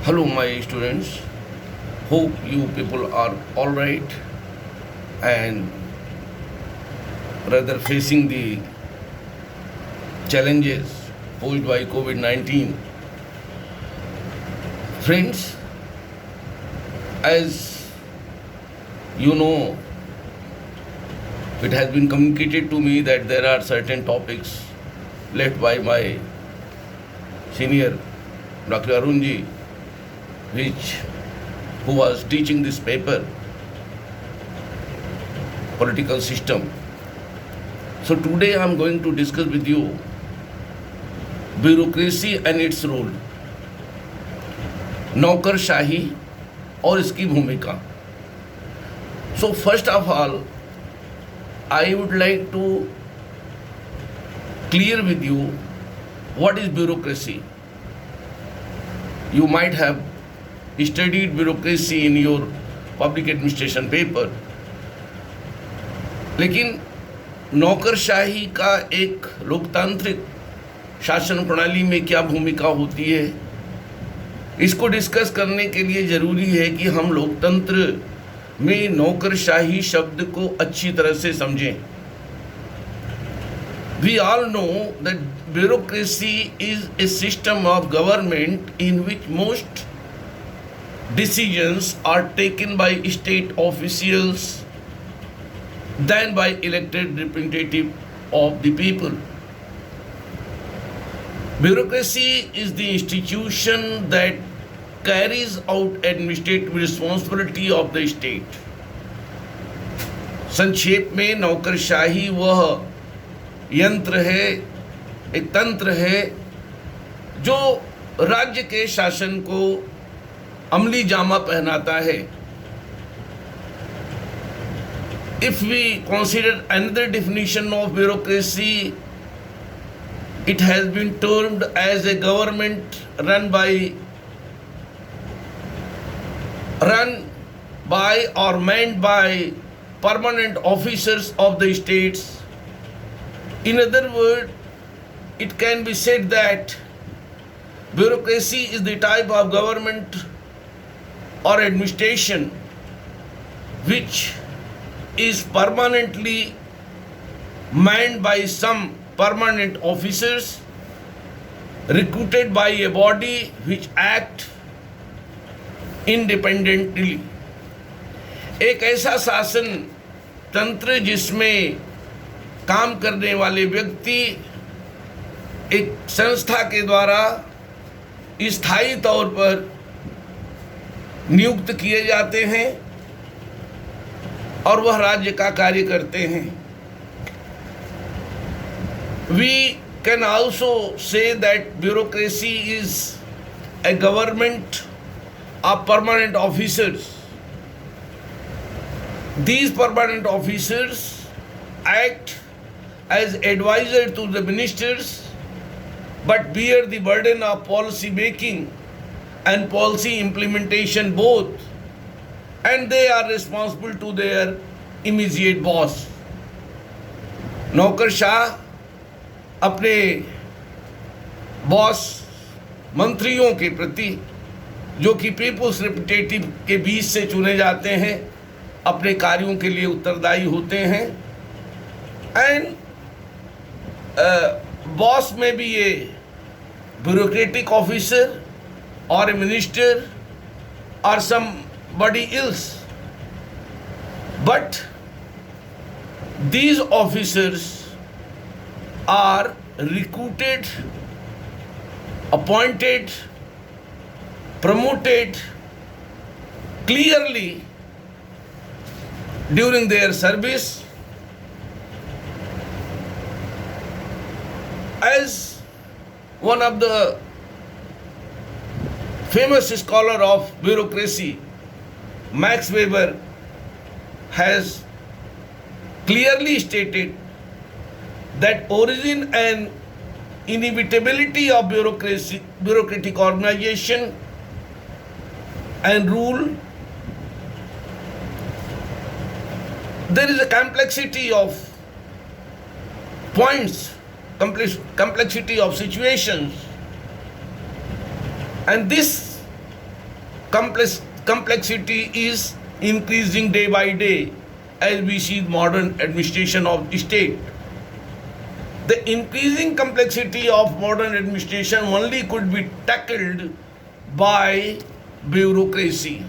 Hello, my students. Hope you people are all right and rather facing the challenges posed by COVID 19. Friends, as you know, it has been communicated to me that there are certain topics left by my senior Dr. Arunji, who was teaching this paper, political system. So today I am going to discuss with you bureaucracy and its role, नौकरशाही और इसकी भूमिका. So first of all, I would like to clear with you what is bureaucracy. You might have studied bureaucracy in your public administration paper, लेकिन नौकरशाही का एक लोकतांत्रिक शासन प्रणाली में क्या भूमिका होती है, इसको डिस्कस करने के लिए ज़रूरी है कि हम लोकतंत्र में नौकरशाही शब्द को अच्छी तरह से समझें. We all know that bureaucracy is a system of government in which most decisions are taken by state officials than by elected representative of the people. Bureaucracy is the institution that carries out administrative responsibility of the state. संक्षेप में नौकरशाही वह यंत्र है, एक तंत्र है जो राज्य के शासन को अमली जामा पहनाता है. If we consider another definition of bureaucracy, it has been termed as a government run by or manned by permanent officers of the states. In other words, it can be said that bureaucracy is the type of government or administration which is permanently manned by some permanent officers recruited by a body which act independently. एक ऐसा शासन तंत्र जिसमें काम करने वाले व्यक्ति एक संस्था के द्वारा स्थायी तौर पर नियुक्त किए जाते हैं और वह राज्य का कार्य करते हैं. We can also say that bureaucracy is a government of permanent officers. These permanent officers act as advisor to the ministers but bear the burden of policy making and policy implementation both, and they are responsible to their immediate boss. नौकरशाह अपने boss मंत्रियों के प्रति, जो कि people's representative के बीच से चुने जाते हैं, अपने कार्यों के लिए उत्तरदायी होते हैं. एंड बॉस में भी ये ब्यूरोक्रेटिक ऑफिसर और ए मिनिस्टर और somebody else, but these officers are recruited, appointed, promoted clearly during their service. As one of the famous scholar of bureaucracy, Max Weber, has clearly stated that origin and inevitability of bureaucratic organization and rule, there is a complexity of points, complexity of situations, and this complexity is increasing day by day as we see modern administration of state. The increasing complexity of modern administration only could be tackled by bureaucracy.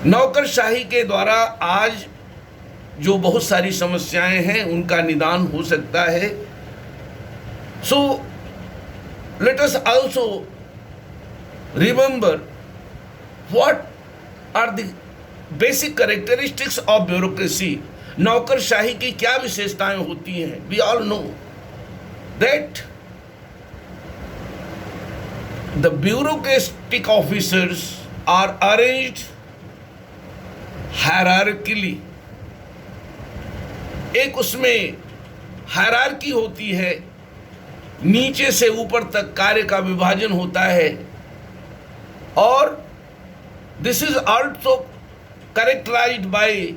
नौकरशाही के द्वारा आज जो बहुत सारी समस्याएं हैं उनका निदान हो सकता है. So let us also remember what are the basic characteristics of bureaucracy. नौकरशाही की क्या विशेषताएं होती हैं. We all know that the bureaucratic officers are arranged hierarchically. एक उसमें हायरार्की होती है, नीचे से ऊपर तक कार्य का विभाजन होता है, और this is also characterised by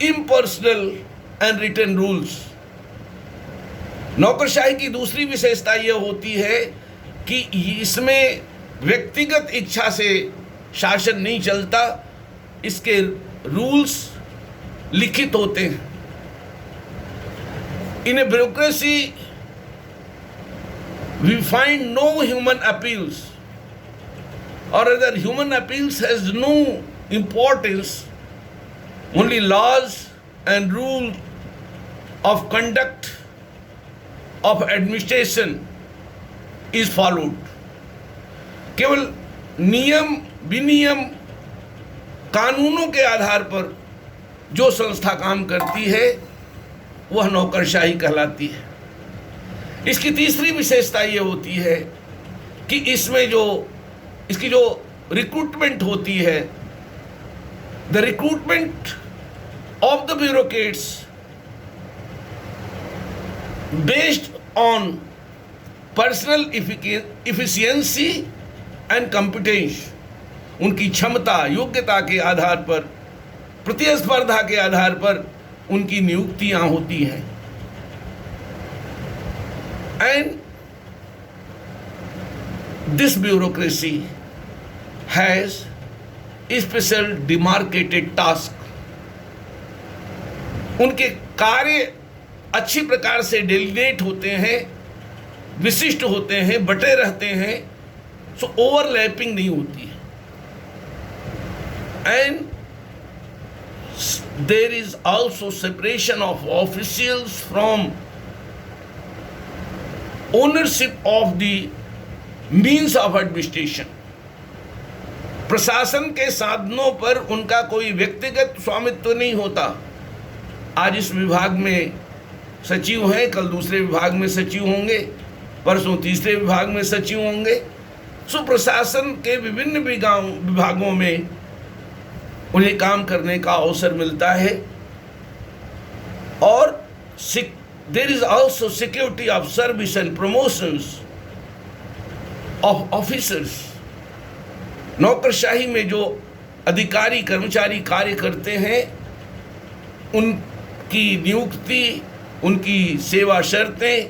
impersonal and written rules. नौकरशाही की दूसरी विशेषता यह होती है कि इसमें व्यक्तिगत इच्छा से शासन नहीं चलता, इसके रूल्स लिखित होते हैं. In a bureaucracy we find no human appeals, or rather human appeals has no importance. Only laws and rules of conduct of administration is followed. केवल नियम विनियम कानूनों के आधार पर जो संस्था काम करती है वह नौकरशाही कहलाती है. इसकी तीसरी विशेषता ये होती है कि इसमें इसकी जो रिक्रूटमेंट होती है, the recruitment of the bureaucrats based on personal efficiency and competence. उनकी क्षमता योग्यता के आधार पर, प्रतिस्पर्धा के आधार पर उनकी नियुक्तियां होती हैं. And this bureaucracy has special demarcated task. उनके कार्य अच्छी प्रकार से डेलिनेट होते हैं, विशिष्ट होते हैं, बटे रहते हैं, सो ओवरलैपिंग नहीं होती है. And there is also separation of officials from ownership of the means of administration. प्रशासन के साधनों पर उनका कोई व्यक्तिगत स्वामित्व नहीं होता. आज इस विभाग में सचिव हैं, कल दूसरे विभाग में सचिव होंगे, परसों तीसरे विभाग में सचिव होंगे. सो प्रशासन के विभिन्न विभागों में उन्हें काम करने का अवसर मिलता है. और there is also security of service and promotions of officers. नौकरशाही में जो अधिकारी कर्मचारी कार्य करते हैं उनकी नियुक्ति, उनकी सेवा शर्तें,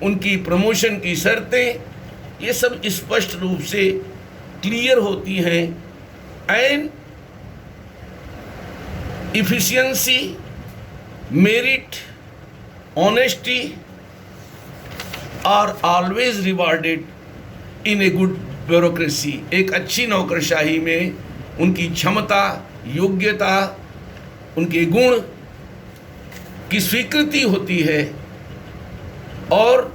उनकी प्रमोशन की शर्तें, ये सब स्पष्ट रूप से क्लियर होती हैं. And efficiency, merit, honesty are always rewarded in a good bureaucracy. एक अच्छी नौकरशाही में उनकी क्षमता, योग्यता, उनके गुण की स्वीकृति होती है. और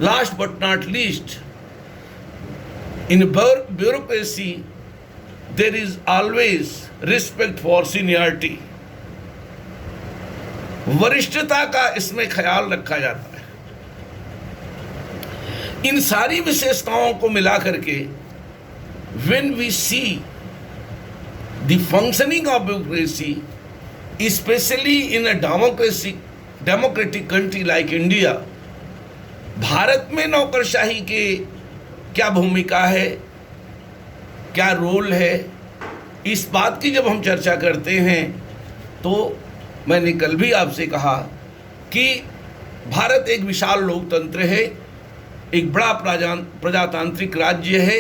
last but not least, in bureaucracy there is always respect for seniority. वरिष्ठता का इसमें ख्याल रखा जाता है. इन सारी विशेषताओं को मिला करके when we see the functioning of bureaucracy, especially in a democratic country like India, Bharat में नौकरशाही के क्या भूमिका है, क्या रोल है, इस बात की जब हम चर्चा करते हैं तो मैंने कल भी आपसे कहा कि भारत एक विशाल लोकतंत्र है. एक बड़ा प्रजातांत्रिक राज्य है,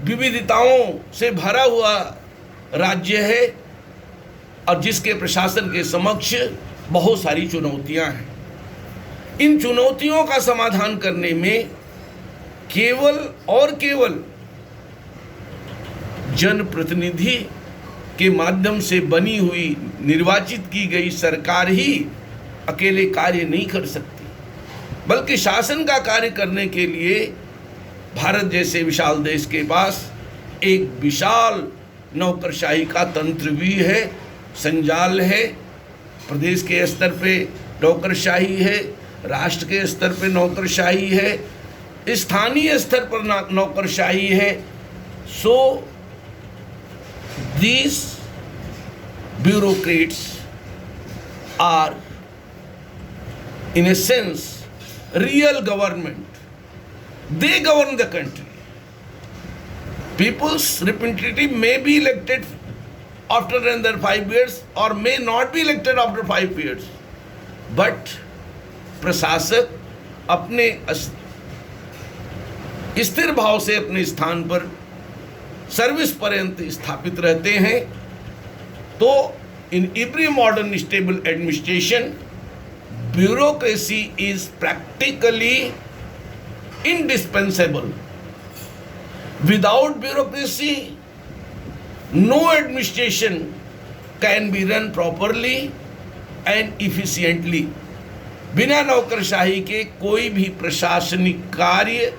विविधताओं से भरा हुआ राज्य है और जिसके प्रशासन के समक्ष बहुत सारी चुनौतियां हैं। इन चुनौतियों का समाधान करने में केवल और केवल जनप्रतिनिधि के माध्यम से बनी हुई निर्वाचित की गई सरकार ही अकेले कार्य नहीं कर सकती, बल्कि शासन का कार्य करने के लिए भारत जैसे विशाल देश के पास एक विशाल नौकरशाही का तंत्र भी है, संजाल है। प्रदेश के स्तर पे नौकरशाही है, राष्ट्र के स्तर पे नौकरशाही है, स्थानीय स्तर पर नौकरशाही है। सो these bureaucrats are in a sense real government. They govern the country. People's representative may be elected after another 5 years or may not be elected after 5 years, but प्रशासक अपने स्थिर भाव से अपने स्थान पर सर्विस पर्यंत स्थापित रहते हैं। तो in every modern stable administration bureaucracy is practically indispensable. Without bureaucracy, no administration can be run properly and efficiently. बिना नौकरशाही के कोई भी प्रशासनिक कार्य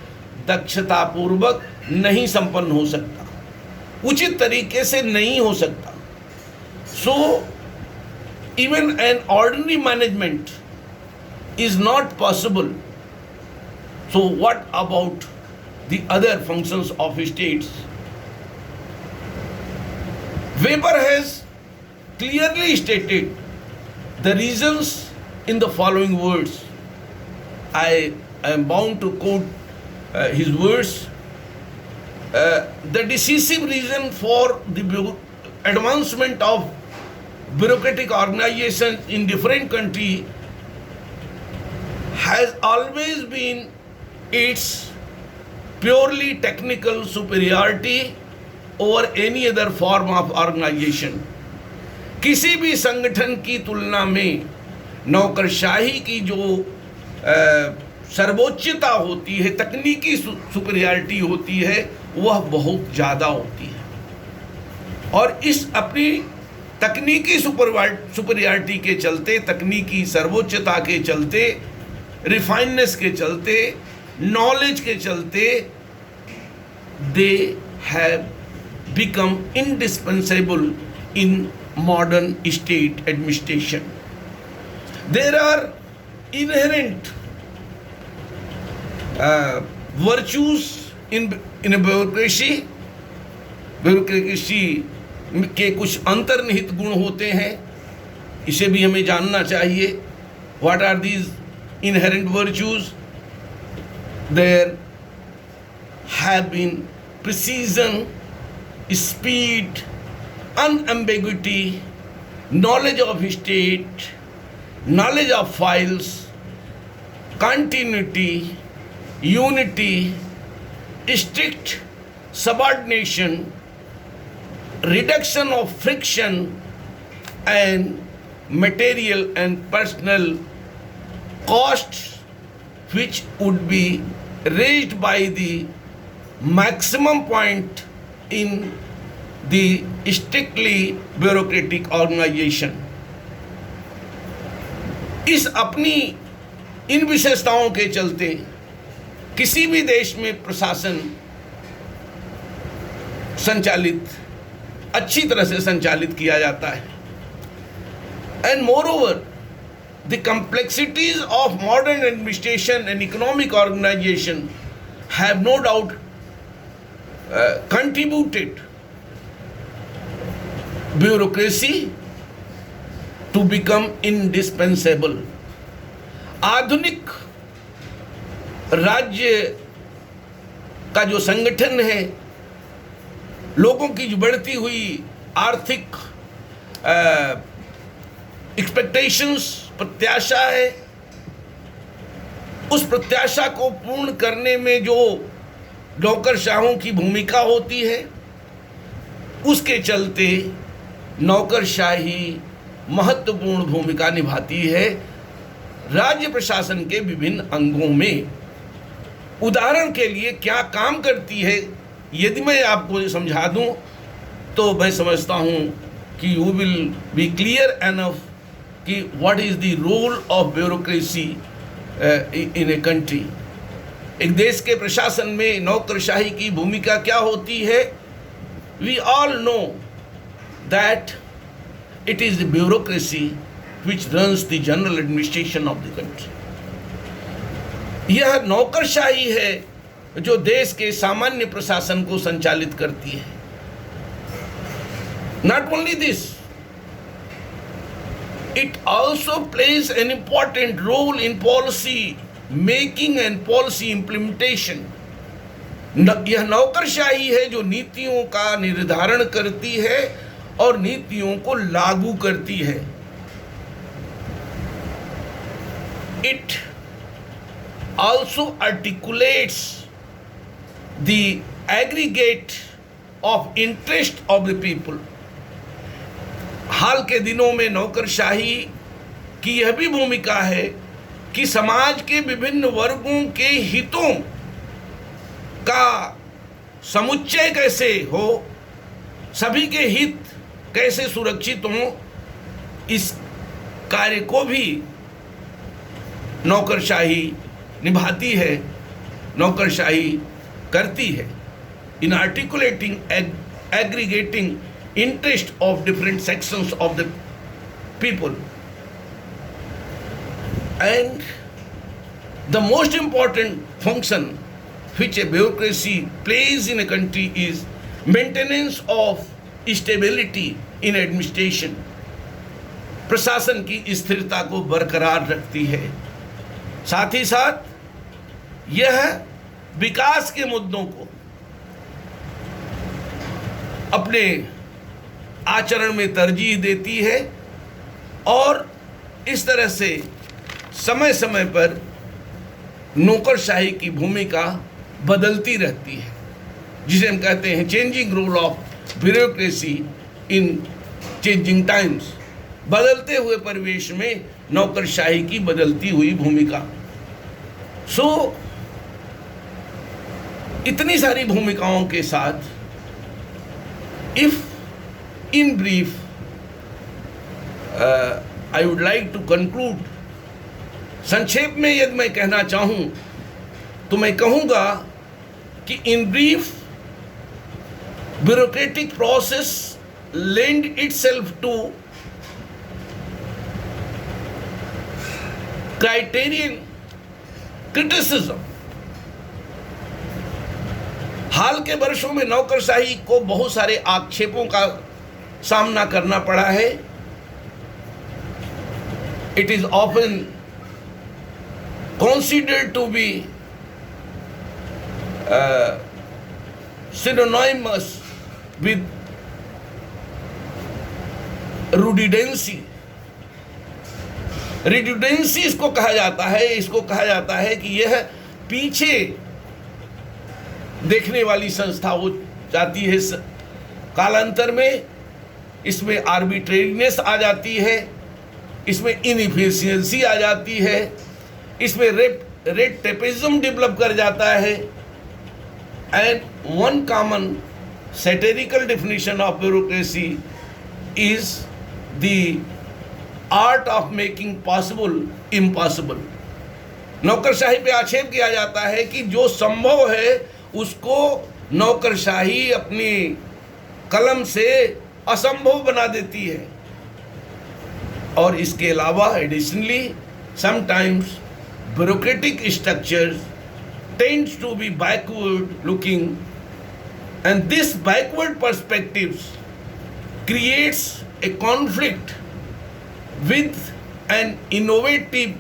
दक्षतापूर्वक नहीं संपन्न हो सकता, उचित तरीके से नहीं हो सकता। So even an ordinary management is not possible. So what about the other functions of states? Weber has clearly stated the reasons in the following words. I am bound to quote his words. The decisive reason for the advancement of bureaucratic organizations in different countries has always been its purely technical superiority over any other form of organization. किसी भी संगठन की तुलना में नौकरशाही की जो सर्वोच्चता होती है, तकनीकी सुपीरियरिटी होती है, वह बहुत ज़्यादा होती है। और इस अपनी तकनीकी सुपीरियरिटी के चलते, तकनीकी सर्वोच्चता के चलते, रिफाइननेस के चलते, नॉलेज के चलते, they have become indispensable in modern state administration. There are inherent virtues in a bureaucracy. ब्यूरोक्रेसी के कुछ अंतर्निहित गुण होते हैं, इसे भी हमें जानना चाहिए. What are these inherent virtues? There have been precision, speed, unambiguity, knowledge of state, knowledge of files, continuity, unity, strict subordination, reduction of friction, and material and personal costs which would be raised by the maximum point in the strictly bureaucratic organization. इस अपनी इन विशेषताओं के चलते किसी भी देश में प्रशासन संचालित अच्छी तरह से संचालित किया जाता है. And moreover the complexities of modern administration and economic organisation have no doubt contributed bureaucracy to become indispensable. आधुनिक राज्य का जो संगठन है, लोगों की जो बढ़ती हुई आर्थिक एक्सपेक्टेशंस, प्रत्याशा है, उस प्रत्याशा को पूर्ण करने में जो नौकरशाहों की भूमिका होती है, उसके चलते नौकरशाही महत्वपूर्ण भूमिका निभाती है राज्य प्रशासन के विभिन्न अंगों में। उदाहरण के लिए क्या काम करती है, यदि मैं आपको समझा दूं तो मैं समझता हूं कि you will be clear enough कि what is the role of bureaucracy in a country. एक देश के प्रशासन में नौकरशाही की भूमिका क्या होती है। We all know that it is the bureaucracy which runs the general administration of the country. यह नौकरशाही है जो देश के सामान्य प्रशासन को संचालित करती है। Not only this, it also plays an important role in policy making and policy implementation. यह नौकरशाही है जो नीतियों का निर्धारण करती है और नीतियों को लागू करती है। It also articulates the aggregate of interest of the people. हाल के दिनों में नौकरशाही की यह भी भूमिका है कि समाज के विभिन्न वर्गों के हितों का समुच्चय कैसे हो, सभी के हित कैसे सुरक्षित हों, इस कार्य को भी नौकरशाही निभाती है, नौकरशाही करती है। In articulating aggregating interest of different sections of the people and the most important function which a bureaucracy plays in a country is maintenance of stability in administration. प्रशासन की स्थिरता को बरकरार रखती है। साथ ही साथ यह विकास के मुद्दों को अपने आचरण में तरजीह देती है और इस तरह से समय समय पर नौकरशाही की भूमिका बदलती रहती है, जिसे हम कहते हैं changing role of bureaucracy in changing times. बदलते हुए परिवेश में नौकरशाही की बदलती हुई भूमिका। इतनी सारी भूमिकाओं के साथ if in brief I would like to conclude, संक्षेप में यदि मैं कहना चाहूं तो मैं कहूंगा कि in brief bureaucratic process lend itself to criterion criticism. हाल के वर्षों में नौकरशाही को बहुत सारे आक्षेपों का सामना करना पड़ा है। It is often considered to be synonymous with redundancy. Redundancy इसको कहा जाता है, इसको कहा जाता है कि यह पीछे देखने वाली संस्था हो जाती है। कालांतर में इसमें आर्बिट्रेरीनेस आ जाती है, इसमें इनएफिशिएंसी आ जाती है, इसमें रेड टेपिज्म डेवलप कर जाता है। And one common satirical definition of bureaucracy is the art of making possible impossible. नौकरशाही पे आक्षेप किया जाता है कि जो संभव है उसको नौकरशाही अपनी कलम से असंभव बना देती है। और इसके अलावा additionally sometimes bureaucratic structures tends to be backward looking, and this backward perspectives creates a conflict with an innovative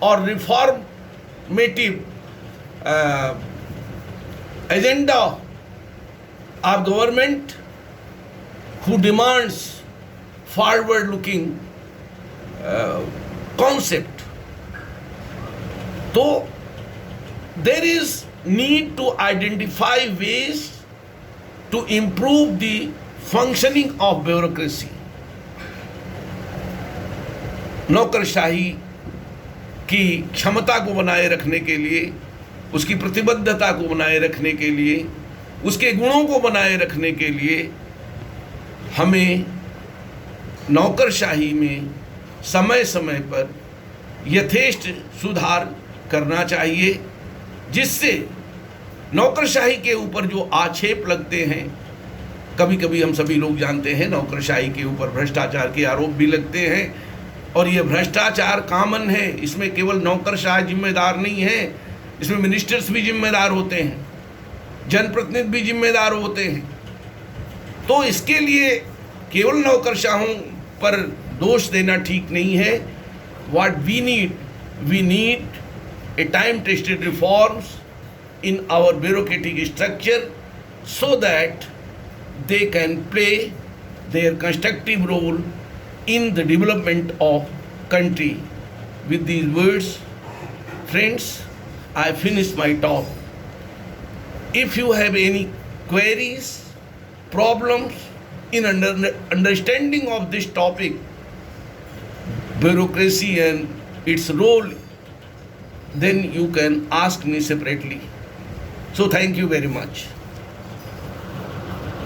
or reformative agenda of government who demands forward looking concept। तो there is need to identify ways to improve the functioning of bureaucracy. नौकरशाही की क्षमता को बनाए रखने के लिए, उसकी प्रतिबद्धता को बनाए रखने के लिए, उसके गुणों को बनाए रखने के लिए हमें नौकरशाही में समय समय पर यथेष्ट सुधार करना चाहिए, जिससे नौकरशाही के ऊपर जो आक्षेप लगते हैं, कभी कभी हम सभी लोग जानते हैं नौकरशाही के ऊपर भ्रष्टाचार के आरोप भी लगते हैं, और ये भ्रष्टाचार कॉमन है, इसमें केवल नौकरशाह जिम्मेदार नहीं है, इसमें मिनिस्टर्स भी जिम्मेदार होते हैं, जनप्रतिनिधि भी जिम्मेदार होते हैं। तो इसके लिए केवल नौकरशाहों पर दोष देना ठीक नहीं है। What we need a time-tested reforms in our bureaucratic structure so that they can play their constructive role in the development of country. With these words, friends, I finish my talk. If you have any queries, problems in understanding of this topic, bureaucracy and its role, then you can ask me separately. So thank you very much.